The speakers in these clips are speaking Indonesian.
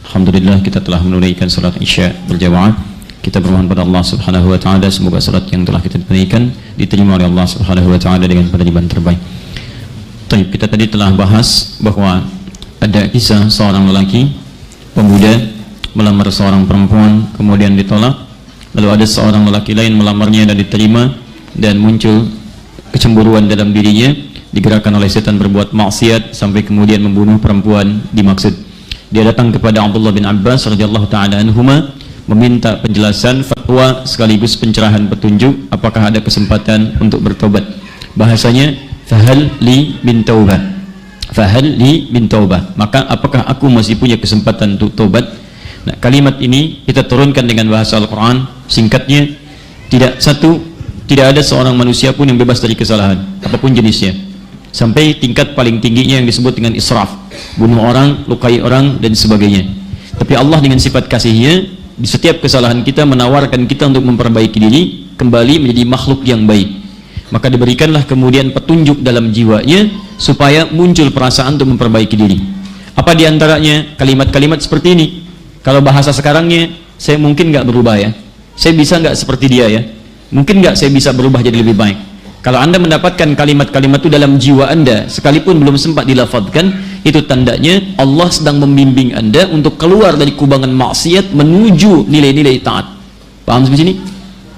Alhamdulillah kita telah menunaikan salat Isya berjamaah. Kita bermohon pada Allah Subhanahu wa taala semoga salat yang telah kita tunaikan diterima oleh Allah Subhanahu wa taala dengan penerimaan terbaik. Baik, kita tadi telah bahas bahwa ada kisah seorang lelaki pemuda melamar seorang perempuan kemudian ditolak, lalu ada seorang lelaki lain melamarnya dan diterima, dan muncul kecemburuan dalam dirinya, digerakkan oleh setan berbuat maksiat sampai kemudian membunuh perempuan dimaksud. Dia datang kepada Abdullah bin Abbas radhiyallahu taala anhuma meminta penjelasan, fatwa sekaligus pencerahan petunjuk apakah ada kesempatan untuk bertobat. Bahasanya fahal li bin taubah, fahal li bin taubah, maka apakah aku masih punya kesempatan untuk tobat. Nah, kalimat ini kita turunkan dengan bahasa Al-Quran. Singkatnya, tidak ada seorang manusia pun yang bebas dari kesalahan apapun jenisnya, sampai tingkat paling tingginya yang disebut dengan israf, bunuh orang, lukai orang dan sebagainya. Tapi Allah dengan sifat kasihnya di setiap kesalahan kita menawarkan kita untuk memperbaiki diri kembali menjadi makhluk yang baik. Maka diberikanlah kemudian petunjuk dalam jiwanya supaya muncul perasaan untuk memperbaiki diri. Apa diantaranya? Kalimat-kalimat seperti ini. Kalau bahasa sekarangnya, saya mungkin nggak berubah ya, saya bisa nggak seperti dia ya, mungkin nggak saya bisa berubah jadi lebih baik. Kalau anda mendapatkan kalimat-kalimat itu dalam jiwa anda sekalipun belum sempat dilafadzkan, itu tandanya Allah sedang membimbing anda untuk keluar dari kubangan maksiat menuju nilai-nilai taat. Paham sampai sini?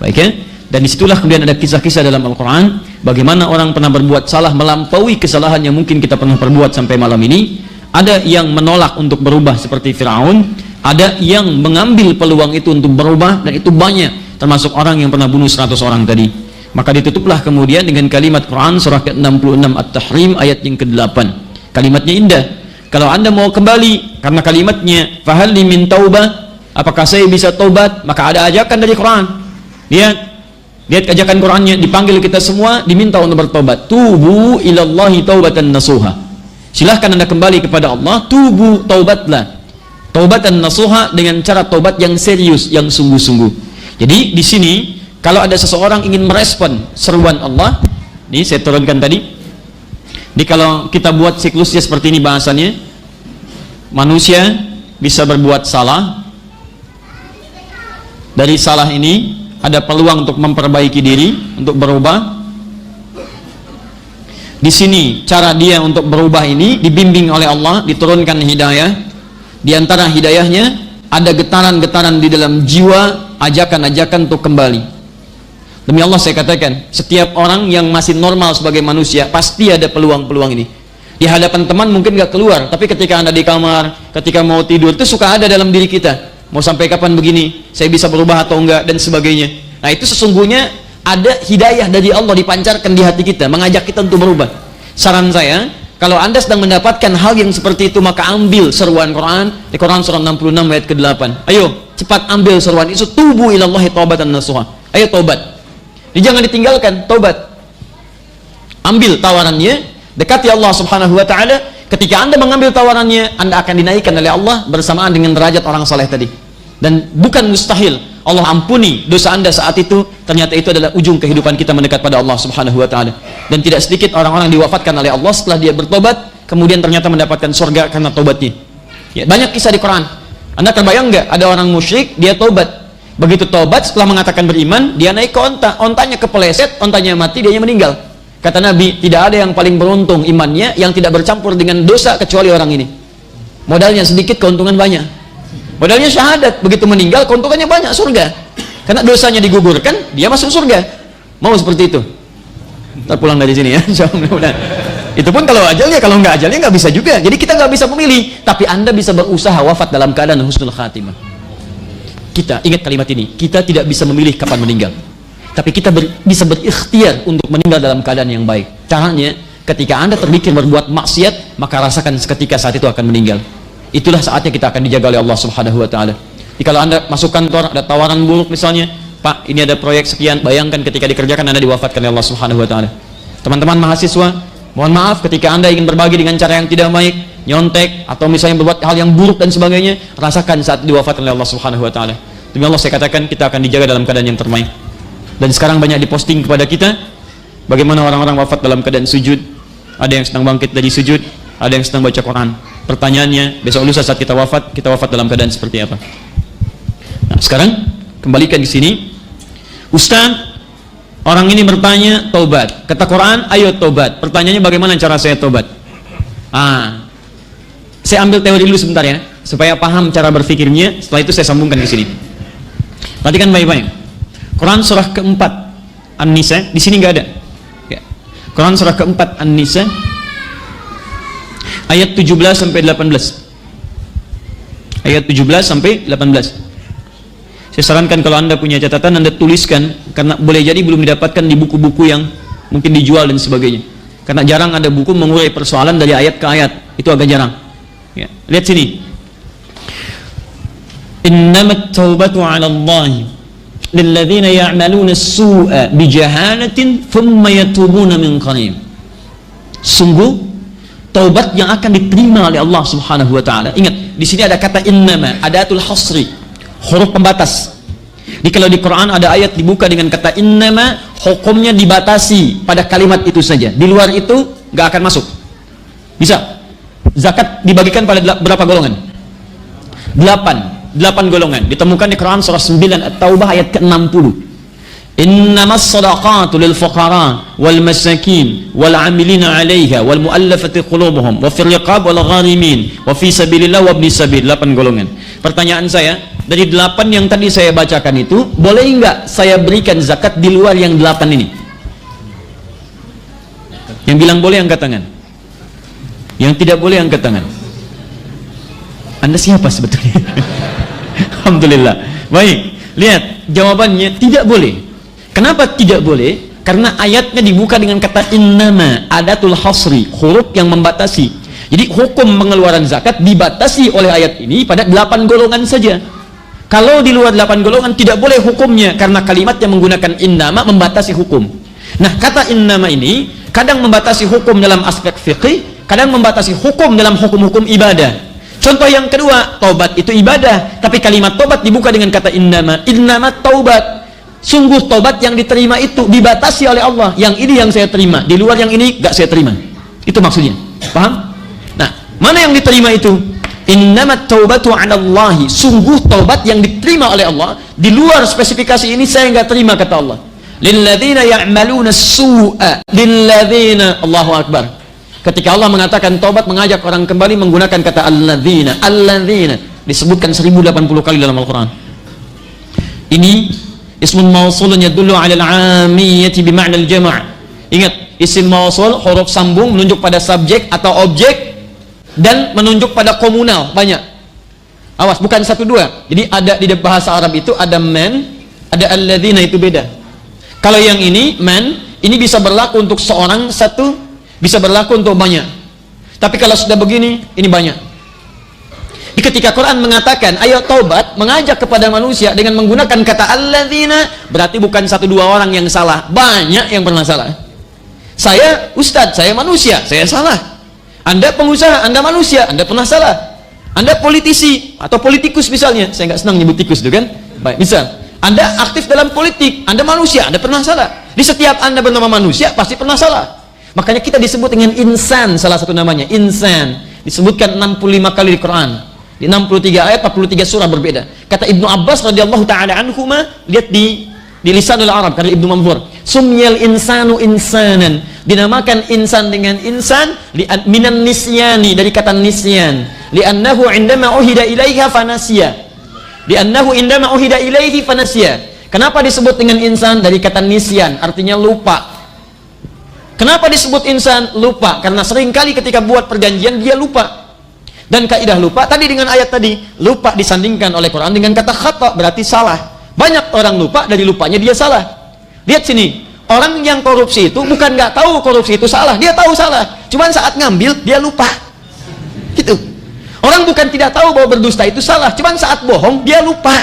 Baik ya? Dan disitulah kemudian ada kisah-kisah dalam Al-Quran bagaimana orang pernah berbuat salah melampaui kesalahan yang mungkin kita pernah perbuat sampai malam ini. Ada yang menolak untuk berubah seperti Fir'aun, ada yang mengambil peluang itu untuk berubah, dan itu banyak, termasuk orang yang pernah bunuh 100 orang tadi. Maka ditutuplah kemudian dengan kalimat Quran surah ke-66 At-Tahrim ayat yang ke-8. Kalimatnya indah. Kalau anda mau kembali karena kalimatnya fahal li min taubah, apakah saya bisa taubat, maka ada ajakan dari Quran. Lihat ajakan Qurannya, dipanggil kita semua diminta untuk bertobat. Tubu ilallahi taubatan nasuha. Silahkan anda kembali kepada Allah, tubu, taubatlah. Taubatan nasuha dengan cara taubat yang serius, yang sungguh-sungguh. Jadi di sini kalau ada seseorang ingin merespon seruan Allah, ini saya turunkan tadi. Jadi kalau kita buat siklusnya seperti ini bahasannya, manusia bisa berbuat salah. Dari salah ini ada peluang untuk memperbaiki diri, untuk berubah. Di sini cara dia untuk berubah ini dibimbing oleh Allah, diturunkan hidayah. Di antara hidayahnya ada getaran-getaran di dalam jiwa, ajakan-ajakan untuk kembali. Demi Allah saya katakan, setiap orang yang masih normal sebagai manusia pasti ada peluang-peluang ini. Di hadapan teman mungkin gak keluar, tapi ketika anda di kamar, ketika mau tidur, itu suka ada dalam diri kita. Mau sampai kapan begini, saya bisa berubah atau enggak, dan sebagainya. Nah itu sesungguhnya ada hidayah dari Allah dipancarkan di hati kita, mengajak kita untuk berubah. Saran saya, kalau anda sedang mendapatkan hal yang seperti itu, maka ambil seruan Quran, di Quran surah 66 ayat ke-8. Ayo, cepat ambil seruan itu, tubu ilallahi taubatan nasuha. Ayo tobat. Jadi jangan ditinggalkan, tobat. Ambil tawarannya, dekati Allah Subhanahu wa taala. Ketika anda mengambil tawarannya, anda akan dinaikkan oleh Allah bersamaan dengan derajat orang saleh tadi. Dan bukan mustahil Allah ampuni dosa anda saat itu, ternyata itu adalah ujung kehidupan kita mendekat pada Allah Subhanahu wa taala. Dan tidak sedikit orang-orang diwafatkan oleh Allah setelah dia bertobat, kemudian ternyata mendapatkan surga karena tobatnya. Ya, banyak kisah di Quran. Anda terbayang nggak ada orang musyrik dia tobat. Begitu tobat setelah mengatakan beriman, dia naik ke onta, ontanya kepeleset, ontanya mati, dianya meninggal. Kata Nabi, tidak ada yang paling beruntung imannya yang tidak bercampur dengan dosa kecuali orang ini. Modalnya sedikit, keuntungan banyak. Modalnya syahadat, begitu meninggal keuntungannya banyak, surga. Karena dosanya digugurkan, dia masuk surga. Mau seperti itu? Ntar pulang dari sini ya. Itu pun kalau ajalnya, kalau nggak ajalnya nggak bisa juga. Jadi kita nggak bisa memilih, tapi anda bisa berusaha wafat dalam keadaan husnul khatimah. Kita ingat kalimat ini, kita tidak bisa memilih kapan meninggal, tapi kita bisa berikhtiar untuk meninggal dalam keadaan yang baik. Caranya, ketika anda terpikir berbuat maksiat, maka rasakan seketika saat itu akan meninggal. Itulah saatnya kita akan dijaga oleh Allah Subhanahu wa taala. Jadi kalau anda masuk kantor, ada tawaran buruk misalnya, Pak, ini ada proyek sekian, bayangkan ketika dikerjakan anda diwafatkan oleh Allah Subhanahu wa taala. Teman-teman mahasiswa, mohon maaf ketika anda ingin berbagi dengan cara yang tidak baik, nyontek atau misalnya berbuat hal yang buruk dan sebagainya, rasakan saat diwafatkan oleh Allah Subhanahu wa taala. Demi Allah saya katakan, kita akan dijaga dalam keadaan yang terbaik. Dan sekarang banyak diposting kepada kita bagaimana orang-orang wafat dalam keadaan sujud. Ada yang sedang bangkit dari sujud, ada yang sedang baca Quran. Pertanyaannya, besok lusa saat kita wafat dalam keadaan seperti apa? Nah, sekarang kembalikan di sini. Ustaz, orang ini bertanya taubat. Kata Quran, ayo taubat. Pertanyaannya, bagaimana cara saya taubat? Saya ambil teori dulu sebentar ya, supaya paham cara berpikirnya. Setelah itu saya sambungkan di sini. Perhatikan baik-baik. Quran surah keempat An-Nisa, di sini nggak ada. Ya. Quran surah keempat An-Nisa, ayat 17 sampai 18. Ayat 17 sampai 18. Saya sarankan kalau Anda punya catatan, Anda tuliskan, karena boleh jadi belum didapatkan di buku-buku yang mungkin dijual dan sebagainya. Karena jarang ada buku mengurai persoalan dari ayat ke ayat, itu agak jarang. Ya. Lihat sini. Innamat taubatu 'ala Allah lilladzina ya'maluna as-su'a bijahalatin thumma yatubuna min qarib. Sungguh taubat yang akan diterima oleh Allah Subhanahu wa taala. Ingat, di sini ada kata innama, adatul hasri, huruf pembatas. Jadi kalau di Quran ada ayat dibuka dengan kata innama, hukumnya dibatasi pada kalimat itu saja. Di luar itu nggak akan masuk. Bisa. Zakat dibagikan pada berapa golongan? 8 golongan. Ditemukan di Quran surah 9 At-Taubah ayat ke-60. Innamas sadaqatu lil fuqara wal masakin wal 'amilina 'alaiha wal mu'allafati qulubuhum wa fir riqab wal gharimin wa fi sabilillah wa ibnis sabil. 8 golongan. Pertanyaan saya, dari 8 yang tadi saya bacakan itu, boleh enggak saya berikan zakat di luar yang 8 ini? Yang bilang boleh angkat tangan. Yang tidak boleh angkat tangan. Anda siapa sebetulnya? Alhamdulillah. Baik, lihat jawabannya, tidak boleh. Kenapa tidak boleh? Karena ayatnya dibuka dengan kata innama, adatul hasri, huruf yang membatasi. Jadi hukum pengeluaran zakat dibatasi oleh ayat ini pada 8 golongan saja. Kalau di luar 8 golongan tidak boleh hukumnya, karena kalimat yang menggunakan innama membatasi hukum. Nah, kata innama ini kadang membatasi hukum dalam aspek fikih, kadang membatasi hukum dalam hukum-hukum ibadah. Contoh yang kedua, taubat itu ibadah, tapi kalimat taubat dibuka dengan kata innama. Innama taubat, sungguh taubat yang diterima itu dibatasi oleh Allah. Yang ini yang saya terima, di luar yang ini gak saya terima. Itu maksudnya, paham? Nah, mana yang diterima itu? Innama taubatu 'ala Allah, sungguh taubat yang diterima oleh Allah. Di luar spesifikasi ini saya gak terima, kata Allah. Lilladzina ya'maluna as-su'a, lilladzina, Allahu Akbar. Ketika Allah mengatakan taubat, mengajak orang kembali menggunakan kata alladzina. Alladzina disebutkan 1080 kali dalam Al-Quran. Ini ismun mausulun yadullu 'ala al-'amiyyati bi ma'na al-jama'. Ingat, isim mausul huruf sambung menunjuk pada subjek atau objek dan menunjuk pada komunal, banyak. Awas, bukan 1 2. Jadi ada di bahasa Arab itu ada man, ada alladzina, itu beda. Kalau yang ini man, ini bisa berlaku untuk seorang satu, bisa berlaku untuk banyak. Tapi kalau sudah begini, ini banyak. Di ketika Quran mengatakan ayo taubat, mengajak kepada manusia dengan menggunakan kata alladzina, berarti bukan 1 2 orang yang salah, banyak yang pernah salah. Saya ustadz, saya manusia, saya salah. Anda pengusaha, Anda manusia, Anda pernah salah. Anda politisi atau politikus misalnya, saya nggak senang nyebut tikus itu kan. Baik, misal Anda aktif dalam politik, Anda manusia, Anda pernah salah. Di setiap Anda bernama manusia pasti pernah salah. Makanya kita disebut dengan insan, salah satu namanya insan, disebutkan 65 kali di Quran, di 63 ayat 43 surah berbeda. Kata Ibnu Abbas radhiyallahu taala anhuma, lihat di Lisanul Arab karena Ibnu Manzur, sumyal insanu insanan, dinamakan insan dengan insan minan nisyani, dari kata nisyan, li'annahu indama uhida ilaiha fanasiya, li'annahu indama uhida ilaihi fanasiya. Kenapa disebut dengan insan? Dari kata nisyan, artinya lupa. Kenapa disebut insan? Lupa, karena seringkali ketika buat perjanjian dia lupa. Dan kaidah lupa tadi dengan ayat tadi, lupa disandingkan oleh Quran dengan kata khata, berarti salah. Banyak orang lupa, dari lupanya dia salah. Lihat sini, orang yang korupsi itu bukan nggak tahu korupsi itu salah, dia tahu salah, cuman saat ngambil dia lupa. Gitu. Orang bukan tidak tahu bahwa berdusta itu salah, cuman saat bohong dia lupa.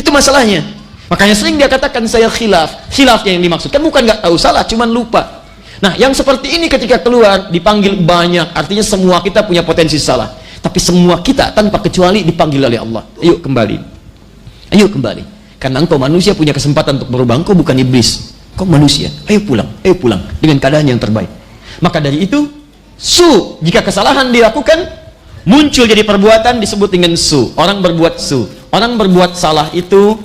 Itu masalahnya. Makanya sering dia katakan saya khilaf. Khilafnya yang dimaksudkan bukan nggak tahu salah, cuman lupa. Nah, yang seperti ini ketika keluar dipanggil banyak, artinya semua kita punya potensi salah. Tapi semua kita tanpa kecuali dipanggil oleh Allah. Ayo kembali. Ayo kembali. Karena engkau manusia punya kesempatan untuk berubah, engkau bukan iblis. Kau manusia. Ayo pulang dengan keadaan yang terbaik. Maka dari itu, jika kesalahan dilakukan, muncul jadi perbuatan disebut dengan su. Orang berbuat su. Orang berbuat salah itu,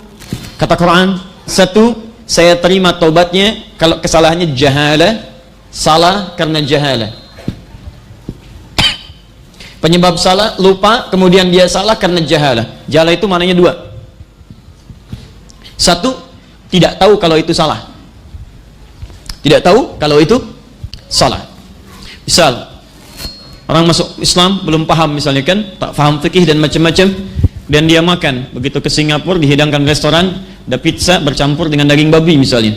kata Quran, satu, saya terima taubatnya kalau kesalahannya jahalah, salah karena jahalah. Penyebab salah, lupa, kemudian dia salah karena jahalah. Jahalah itu maknanya dua. Satu, tidak tahu kalau itu salah. Tidak tahu kalau itu salah. Misal, orang masuk Islam belum paham misalnya kan, tak paham fikih dan macam-macam, dan dia makan. Begitu ke Singapura dihidangkan restoran, ada pizza bercampur dengan daging babi misalnya.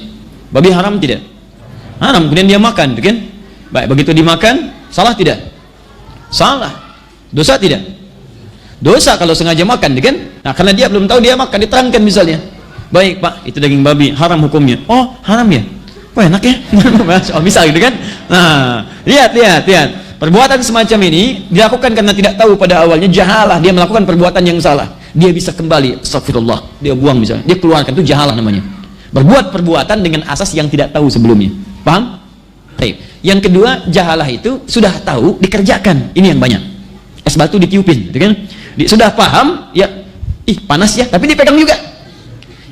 Babi haram tidak? Haram. Kemudian dia makan, kan? Baik, begitu dimakan, salah tidak? Salah. Dosa tidak? Dosa kalau sengaja makan, kan? Nah, karena dia belum tahu, dia makan, diterangkan misalnya. Baik, Pak, itu daging babi, haram hukumnya. Oh, haram ya? Wah, enak ya? Oh, bisa gitu kan? Nah, lihat. Perbuatan semacam ini dilakukan karena tidak tahu pada awalnya, jahalah, dia melakukan perbuatan yang salah. Dia bisa kembali, astagfirullah, dia buang misalnya, dia keluarkan, itu jahalah namanya. Berbuat perbuatan dengan asas yang tidak tahu sebelumnya. Paham? Baik. Yang kedua, jahalah itu sudah tahu, dikerjakan. Ini yang banyak. Es batu ditiupin, gitu kan? Sudah paham, ya, ih panas ya, tapi dipegang juga.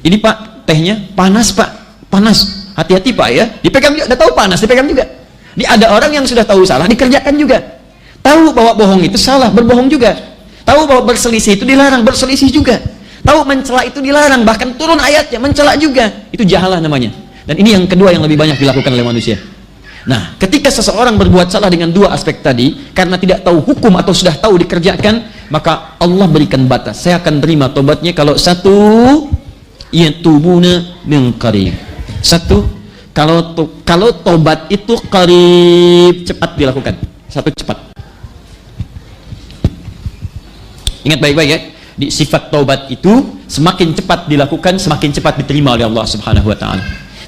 Ini Pak, tehnya panas Pak, panas. Hati-hati Pak ya, dipegang juga, udah tahu panas, dipegang juga. Ada orang yang sudah tahu salah, dikerjakan juga. Tahu bahwa bohong itu salah, berbohong juga. Tahu bahwa berselisih itu dilarang, berselisih juga. Tahu mencela itu dilarang, bahkan turun ayatnya, mencela juga. Itu jahalah namanya. Dan ini yang kedua yang lebih banyak dilakukan oleh manusia. Nah, ketika seseorang berbuat salah dengan dua aspek tadi, karena tidak tahu hukum atau sudah tahu dikerjakan, maka Allah berikan batas. Saya akan terima tobatnya kalau satu, yatubuna min qarib. Satu, kalau tobat itu qarib, cepat dilakukan. Satu, cepat. Ingat baik-baik ya, di sifat tobat itu semakin cepat dilakukan, semakin cepat diterima oleh Allah Subhanahu wa taala.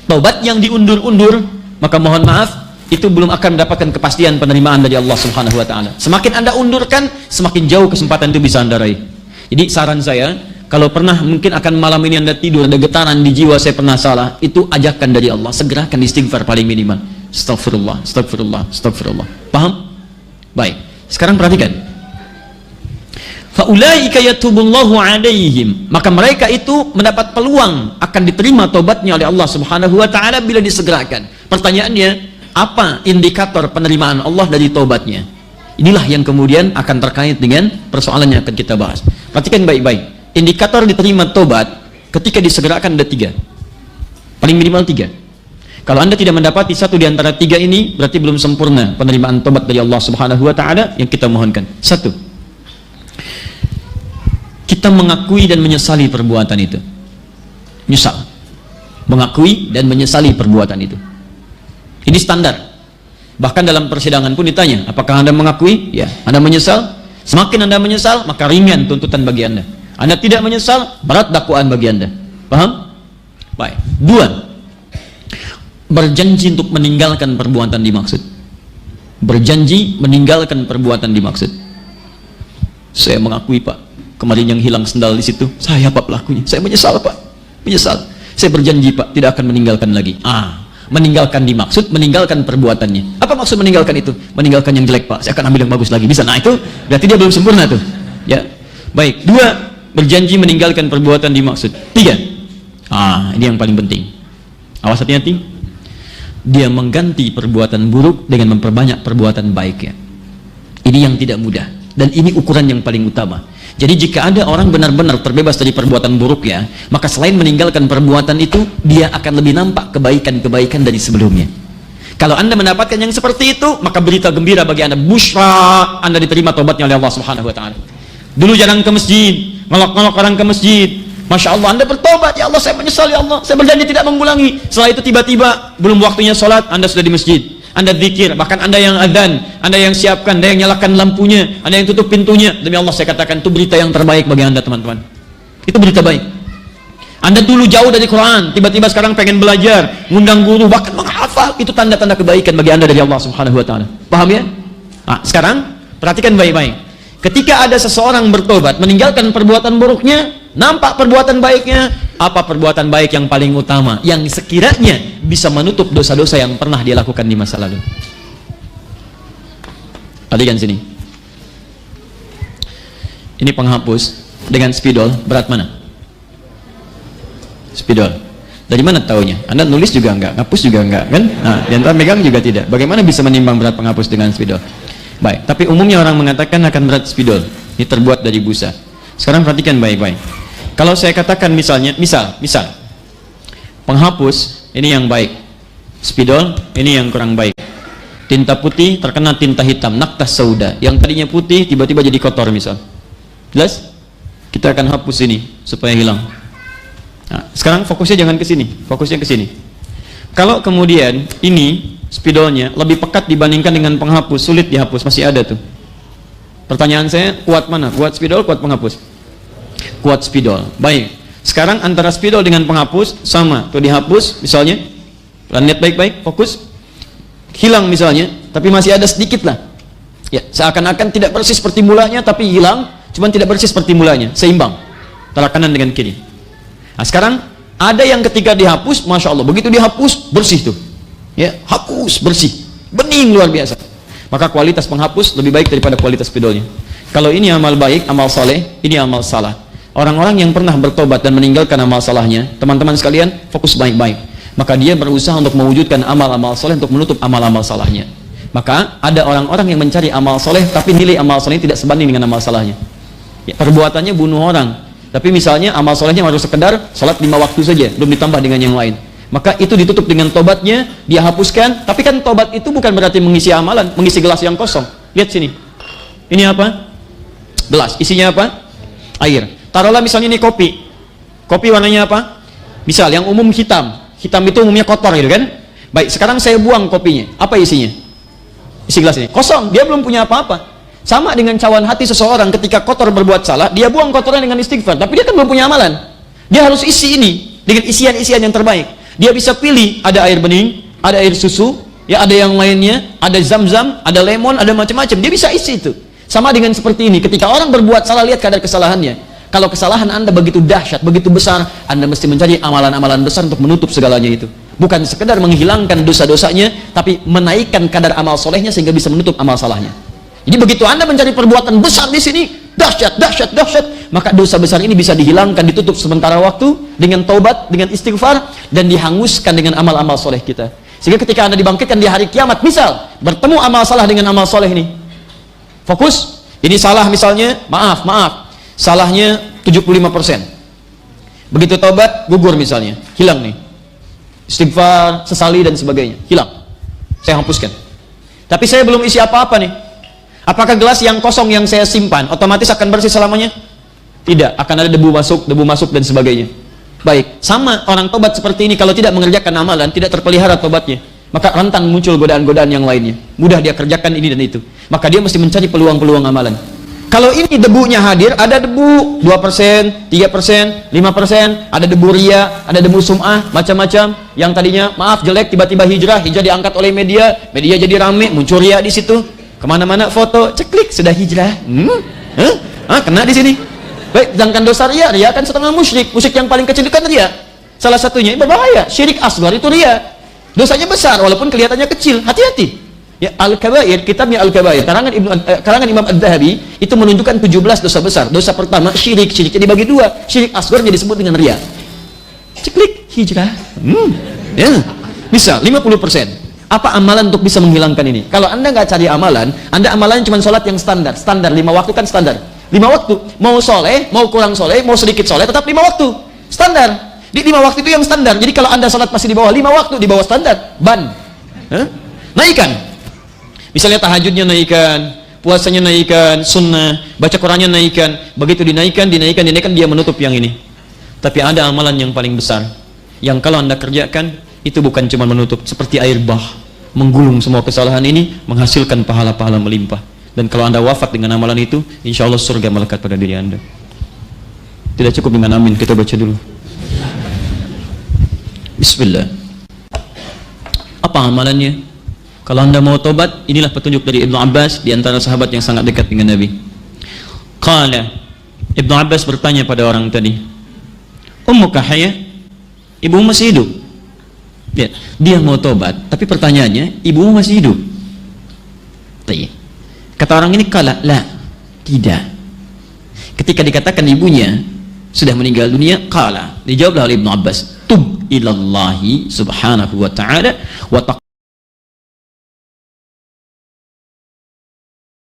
Tobat yang diundur-undur, maka mohon maaf, itu belum akan mendapatkan kepastian penerimaan dari Allah Subhanahu wa taala. Semakin Anda undurkan, semakin jauh kesempatan itu bisa Anda raih. Jadi saran saya, kalau pernah mungkin akan malam ini Anda tidur, ada getaran di jiwa, saya pernah salah, itu ajakan dari Allah, segerakan istighfar paling minimal. Astagfirullah, astagfirullah, astagfirullah. Paham? Baik. Sekarang perhatikan. Faulaika yatubullahu alaihim. Maka mereka itu mendapat peluang akan diterima tobatnya oleh Allah Subhanahu wa taala bila disegerakan. Pertanyaannya, apa indikator penerimaan Allah dari tobatnya? Inilah yang kemudian akan terkait dengan persoalan yang akan kita bahas. Perhatikan baik-baik. Indikator diterima tobat ketika disegerakan ada 3, paling minimal 3. Kalau Anda tidak mendapati satu di antara 3 ini, berarti belum sempurna penerimaan tobat dari Allah Subhanahu wa taala yang kita mohonkan. 1, kita mengakui dan menyesali perbuatan itu. Nyesal, mengakui dan menyesali perbuatan itu. Ini standar. Bahkan dalam persidangan pun ditanya, apakah Anda mengakui? Ya. Anda menyesal? Semakin Anda menyesal, maka ringan tuntutan bagi Anda. Anda tidak menyesal, berat dakwaan bagi Anda. Paham? Baik. 2, berjanji untuk meninggalkan perbuatan dimaksud. Berjanji meninggalkan perbuatan dimaksud. Saya mengakui Pak, kemarin yang hilang sendal di situ, saya Pak pelakunya. Saya menyesal Pak, menyesal. Saya berjanji Pak, tidak akan meninggalkan lagi. Meninggalkan dimaksud, meninggalkan perbuatannya. Apa maksud meninggalkan itu? Meninggalkan yang jelek Pak, saya akan ambil yang bagus lagi. Bisa. Nah itu berarti dia belum sempurna tuh. Ya. Baik. 2, berjanji meninggalkan perbuatan dimaksud. 3, ini yang paling penting. Awas, hati-hati. Dia mengganti perbuatan buruk dengan memperbanyak perbuatan baiknya. Ini yang tidak mudah, dan ini ukuran yang paling utama. Jadi jika ada orang benar-benar terbebas dari perbuatan buruk ya, maka selain meninggalkan perbuatan itu, dia akan lebih nampak kebaikan-kebaikan dari sebelumnya. Kalau Anda mendapatkan yang seperti itu, maka berita gembira bagi Anda, busyra, Anda diterima tobatnya oleh Allah Subhanahu wa taala. Dulu jarang ke masjid, ngelok-ngelok orang ke masjid, Masya Allah, Anda bertobat, ya Allah saya menyesal, ya Allah saya berjanji tidak mengulangi. Setelah itu tiba-tiba belum waktunya sholat, Anda sudah di masjid, Anda zikir, bahkan Anda yang adzan, Anda yang siapkan, Anda yang nyalakan lampunya, Anda yang tutup pintunya. Demi Allah saya katakan, itu berita yang terbaik bagi Anda teman-teman. Itu berita baik. Anda dulu jauh dari Quran, tiba-tiba sekarang pengen belajar, ngundang guru, bahkan menghafal, itu tanda-tanda kebaikan bagi Anda dari Allah Subhanahu wa taala. Paham ya? Sekarang perhatikan baik-baik. Ketika ada seseorang bertobat, meninggalkan perbuatan buruknya, nampak perbuatan baiknya, apa perbuatan baik yang paling utama, yang sekiranya bisa menutup dosa-dosa yang pernah dia lakukan di masa lalu. Perhatikan sini. ini penghapus dengan spidol, berat mana? Spidol. Dari mana taunya? Anda nulis juga enggak, ngapus juga enggak, kan? Nah, yang megang juga tidak. Bagaimana bisa menimbang berat penghapus dengan spidol? Baik, tapi umumnya orang mengatakan akan berat spidol. Ini terbuat dari busa. Sekarang perhatikan baik-baik. Kalau saya katakan misalnya, misal, penghapus ini yang baik, spidol ini yang kurang baik. Tinta putih terkena tinta hitam, naktas sauda. Yang tadinya putih tiba-tiba jadi kotor misal. Jelas? Kita akan hapus ini supaya hilang. Nah, sekarang fokusnya jangan ke sini, fokusnya ke sini. Kalau kemudian ini spidolnya lebih pekat dibandingkan dengan penghapus, sulit dihapus, masih ada tuh. Pertanyaan saya, kuat mana? Kuat spidol, kuat penghapus? Kuat spidol. Baik. Sekarang antara spidol dengan penghapus sama, tuh dihapus misalnya. Lihat baik-baik, fokus. Hilang misalnya, tapi masih ada sedikit lah. Ya, seakan-akan tidak persis seperti mulanya, tapi hilang, cuman tidak persis seperti mulanya, seimbang antara kanan dengan kiri. Nah, sekarang ada yang ketika dihapus, masya Allah, begitu dihapus bersih tuh, ya, hapus bersih, bening luar biasa. Maka kualitas penghapus lebih baik daripada kualitas spidolnya. Kalau ini amal baik, amal saleh, ini amal salah. Orang-orang yang pernah bertobat dan meninggalkan amal salahnya, teman-teman sekalian, fokus baik-baik. Maka dia berusaha untuk mewujudkan amal-amal soleh untuk menutup amal-amal salahnya. Maka ada orang-orang yang mencari amal soleh tapi nilai amal soleh tidak sebanding dengan amal salahnya. Ya, perbuatannya bunuh orang, tapi misalnya amal solehnya baru sekedar sholat 5 waktu saja, belum ditambah dengan yang lain. Maka itu ditutup dengan tobatnya, dia hapuskan. Tapi kan tobat itu bukan berarti mengisi amalan, mengisi gelas yang kosong. Lihat sini, ini apa? Gelas, isinya apa? Air. Taruhlah misalnya ini kopi. Kopi warnanya apa? Misal yang umum hitam. Hitam itu umumnya kotor gitu kan. Baik, sekarang saya buang kopinya. Apa isinya? Isi gelas ini kosong, dia belum punya apa-apa. Sama dengan cawan hati seseorang ketika kotor berbuat salah, dia buang kotornya dengan istighfar, tapi dia kan belum punya amalan. Dia harus isi ini dengan isian-isian yang terbaik. Dia bisa pilih, ada air bening, ada air susu, ya ada yang lainnya, ada zam-zam, ada lemon, ada macam-macam. Dia bisa isi itu. Sama dengan seperti ini, ketika orang berbuat salah, lihat kadar kesalahannya. Kalau kesalahan Anda begitu dahsyat, begitu besar, Anda mesti mencari amalan-amalan besar untuk menutup segalanya itu. Bukan sekedar menghilangkan dosa-dosanya, tapi menaikkan kadar amal solehnya sehingga bisa menutup amal salahnya. Jadi begitu Anda mencari perbuatan besar di sini, dahsyat, dahsyat, dahsyat, maka dosa besar ini bisa dihilangkan, ditutup sementara waktu dengan taubat, dengan istighfar, dan dihanguskan dengan amal-amal soleh kita. Sehingga ketika Anda dibangkitkan di hari kiamat, misal bertemu amal salah dengan amal soleh ini, fokus, ini salah misalnya, maaf, salahnya 75%. Begitu taubat, gugur misalnya, hilang nih. Istighfar, sesali dan sebagainya, hilang. Saya hapuskan. Tapi saya belum isi apa-apa nih. Apakah gelas yang kosong yang saya simpan otomatis akan bersih selamanya? Tidak, akan ada debu masuk dan sebagainya. Baik, sama orang tobat seperti ini kalau tidak mengerjakan amalan, tidak terpelihara tobatnya, maka rentan muncul godaan-godaan yang lainnya. Mudah dia kerjakan ini dan itu. Maka dia mesti mencari peluang-peluang amalan. Kalau ini debunya hadir, ada debu 2%, 3%, 5%, ada debu ria, ada debu sum'ah, macam-macam. Yang tadinya maaf jelek, tiba-tiba hijrah diangkat oleh media jadi rame, muncul ria di situ. Kemana-mana foto, ceklik sudah hijrah. Kena di sini. Baik, sedangkan dosa ria kan setengah musyrik yang paling kecil kan ria. Salah satunya berbahaya, syirik asghar itu ria. Dosanya besar walaupun kelihatannya kecil, hati-hati. Ya, Al-Kabair, kitabnya Al-Kabair, karangan Imam Ad-Dhahabi itu menunjukkan 17 dosa besar. Dosa pertama syiriknya dibagi dua. Syirik asghar disebut dengan riya. Ceklik hijrah. Ya. Bisa 50%. Apa amalan untuk bisa menghilangkan ini? Kalau Anda nggak cari amalan, Anda amalannya cuma sholat yang standar. 5 waktu kan standar. 5 waktu, mau soleh, mau kurang soleh, mau sedikit soleh, tetap 5 waktu. Standar. Di 5 waktu itu yang standar. Jadi kalau Anda sholat masih di bawah 5 waktu, di bawah standar, ban. Naikkan. Misalnya tahajudnya naikkan, puasanya naikkan, sunnah, baca Qurannya naikkan. Begitu dinaikkan, dia menutup yang ini. Tapi ada amalan yang paling besar, yang kalau Anda kerjakan, itu bukan cuma menutup, seperti air bah, menggulung semua kesalahan ini, menghasilkan pahala-pahala melimpah. Dan kalau Anda wafat dengan amalan itu, insya Allah surga melekat pada diri Anda. Tidak cukup dengan amin, kita baca dulu. Bismillah. Apa amalannya? Kalau Anda mau tobat, inilah petunjuk dari Ibnu Abbas, di antara sahabat yang sangat dekat dengan Nabi. Qala, Ibnu Abbas bertanya pada orang tadi, Ummuka hayya? Ibumu masih hidup? Ya, dia mau tobat, tapi pertanyaannya, ibumu masih hidup? Kata orang ini, kala, la, tidak. Ketika dikatakan ibunya sudah meninggal dunia, qala, dijawablah oleh Ibnu Abbas, tub ilallahi subhanahu wa ta'ala wa